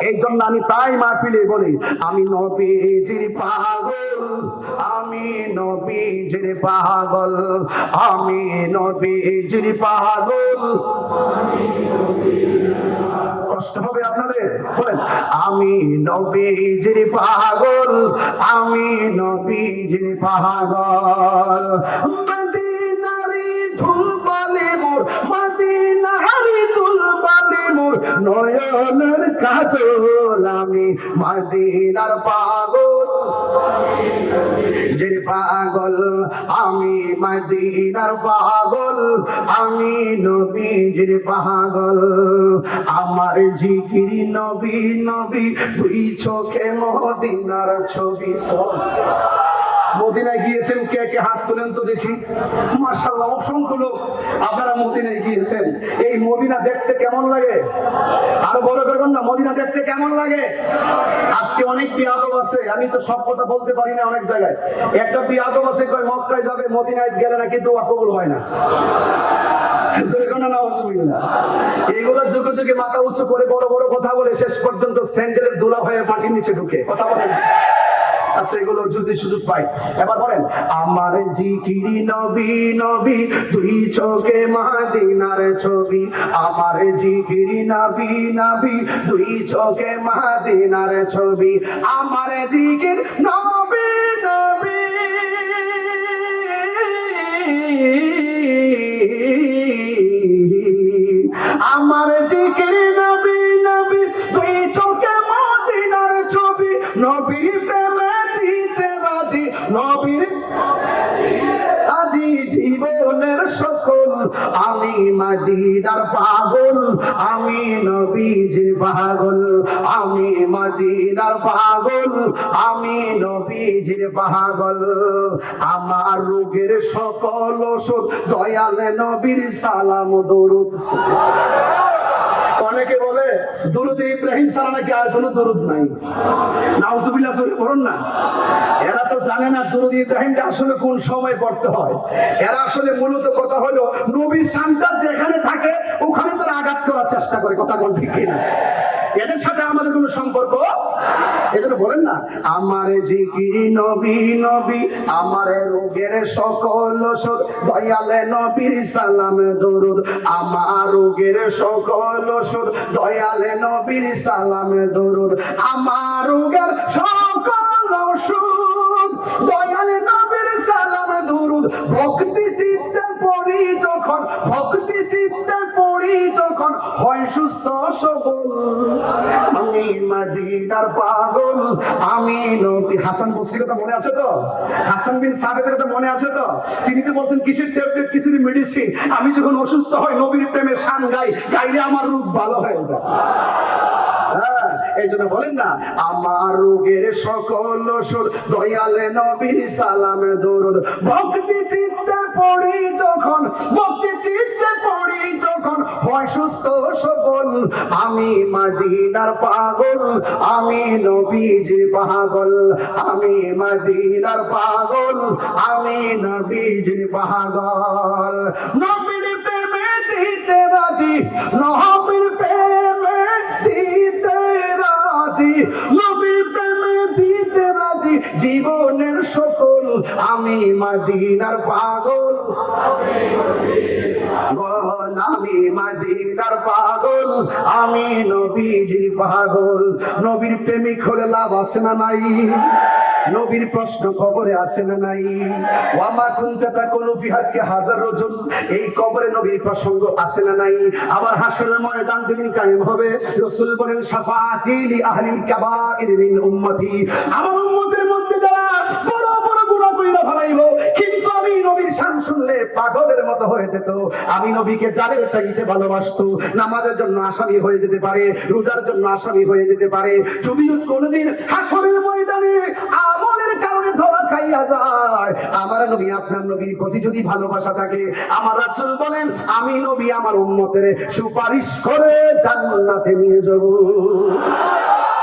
এই জন্য আমি তাই মাহফিলে বলি, আমি নবীজির পাগল, আমি নবীজির পাগল, আমি নবীজির পাগল। কষ্ট হবে আপনাদের? বলেন, আমি নবীজির পাগল, আমি নবীজির পাগল। মদিনারি ধুলবালি মোর, মদিনারি ধুলবালি মোর নয়নের কাজল, আমি মদিনার পাগল, জির পাগল, আমি মদিনার পাগল, আমি নবীজির পাগল। আমার জিকির নবী নবী, দুই চোখে মদিনার ছবি। মদিনায় গিয়েছেন কে কে? হাত তোলেন তো দেখি। মাশাআল্লাহ, অসংখ্য লোক আপনারা মদিনায় গিয়েছেন। এই মদিনা দেখতে কেমন লাগে? আরো বড় করে বলুন না, মদিনা দেখতে কেমন লাগে? আজকে অনেক বিয়াদব আছে, আমি তো সব কথা বলতে পারি না। অনেক জায়গায় একটা বিয়াদব আছে, কয় মক্কায় যাবে, মদিনায় গেলে নাকি দোয়া কবুল হয় না। এইগুলোর যুগে যুগে মাথা উঁচু করে বড় বড় কথা বলে শেষ পর্যন্ত স্যান্ডেলের ধুলা হয়ে মাটির নিচে ঢুকে কথা বলেন। আচ্ছা, এগুলো যদি সুযোগ পাই, এবার বলেন, আমার জিকিরি নবী নবী, দুই চোখে মদিনার ছবি। আমার জিকিরি নবী নবী, দুই চোখে মদিনার ছবি। আমার জিকির নবী নবী, আমার জিকির নবী নবী, দুই চোখে মদিনার ছবি। নবীর প্রেমে দিতে রাজি, নবীর আজি জীবনের সকল, আমি মদিনার পাগল, আমি নবীজির পাগল, আমি মদিনার পাগল, আমি নবীজির পাগল। আমার রোগের সকল ওষুধ দয়াল নবীর সালাম দরুদ। অনেকে বলে দুরুদ ইব্রাহিম ছাড়া নাকি আর কোনো দুরুদ নাই। নাউজুবিল্লাহ সরে পড়ুন না। এরা তো জানে না দুরুদ ইব্রাহিমটা আসলে কোন সময় পড়তে হয়। এরা আসলে মূলত কথা হলো নবীর শানটা যেখানে থাকে ওখানে তারা আঘাত করার চেষ্টা করে। কথা কোন ঠিক কিনা? এদের সাথে আমাদের কোনো সম্পর্ক। এজন্য বলেন না, আমার জিকির নবী নবী, আমার রোগের সকল ওষুধ দয়ালে নবীর সালাম দরুদ। আমার রোগের সকল ওষুধ দয়ালে নবীর সালাম দরুদ। আমার রোগের সকল ওষুধ দয়ালে নবীর সালাম দরুদ। ভক্তি চিত্তে পড়ি যখন, ভক্তি চিত্তে পড়ি যখন হয় সুস্থ সবল, আমি মদিনার পাগল, আমি নবী। হাসান বসরির কথা মনে আছে তো? হাসান বিন সাবেতের কথা মনে আছে তো? তিনি তো বলছেন কিসের ট্যাবলেট, কিসের মেডিসিন, আমি যখন অসুস্থ হই নবীর প্রেমে শান গাই, গাইলে আমার রোগ ভালো হয়ে যায়। এই জন্য বলেন না, আমার রোগের সকল ওষুধ দয়ালে নবীর সালামের দরুদ। ভক্তি চিত্তে পড়ি যখন, ভক্তি চিত্তে পড়ি যখন হয় সুস্থ সবল, আমি মদিনার পাগল, আমি নবীজির পাগল, আমি মদিনার পাগল, আমি নবীজির পাগল। নবীর প্রেমে দিতে রাজি, নবীর প্রেমে দিতে রাজি, নবীর প্রেমে দিতে রাজি জীবনের সকল, আমি মদিনার পাগল, আমি মদিনার পাগল, আমি নবীজির পাগল। নবীর প্রেমিক হলে লাভ আছে না নাই? নবীর প্রশ্ন কবরে আছে না নাই? ওয়ামা কুনতা তাকুলু ফি হাক্কি হাজার রাজুল, এই কবরে নবীর প্রসঙ্গ আছে না নাই? আবার হাসরের ময়দান যেদিন কায়েম হবে, রাসূল বলেন শাফাআতি লি আহলিল কাবাইর মিন উম্মতি, আমার উম্মতের মধ্যে যারা বড় বড় গুনাহ কইরা ফেলাইবো কিন্তু আমি নবীর শান শুনলে পাগলের মতো হয়ে যেত, আমি নবীকে জানের চাইতে ভালোবাসতো, নামাজের জন্য আসামি হয়ে যেতে পারে, রোজার জন্য আসামি হয়ে যেতে পারে, যদি কোনোদিন হাসরের ময়দানে আমলের কারণে ধরা খাইয়া যায়, আমার নবী আপনার নবীর প্রতি যদি ভালোবাসা থাকে, আমার রাসূল বলেন আমি নবী আমার উম্মতের সুপারিশ করে জান্নাতে নিয়ে যাব।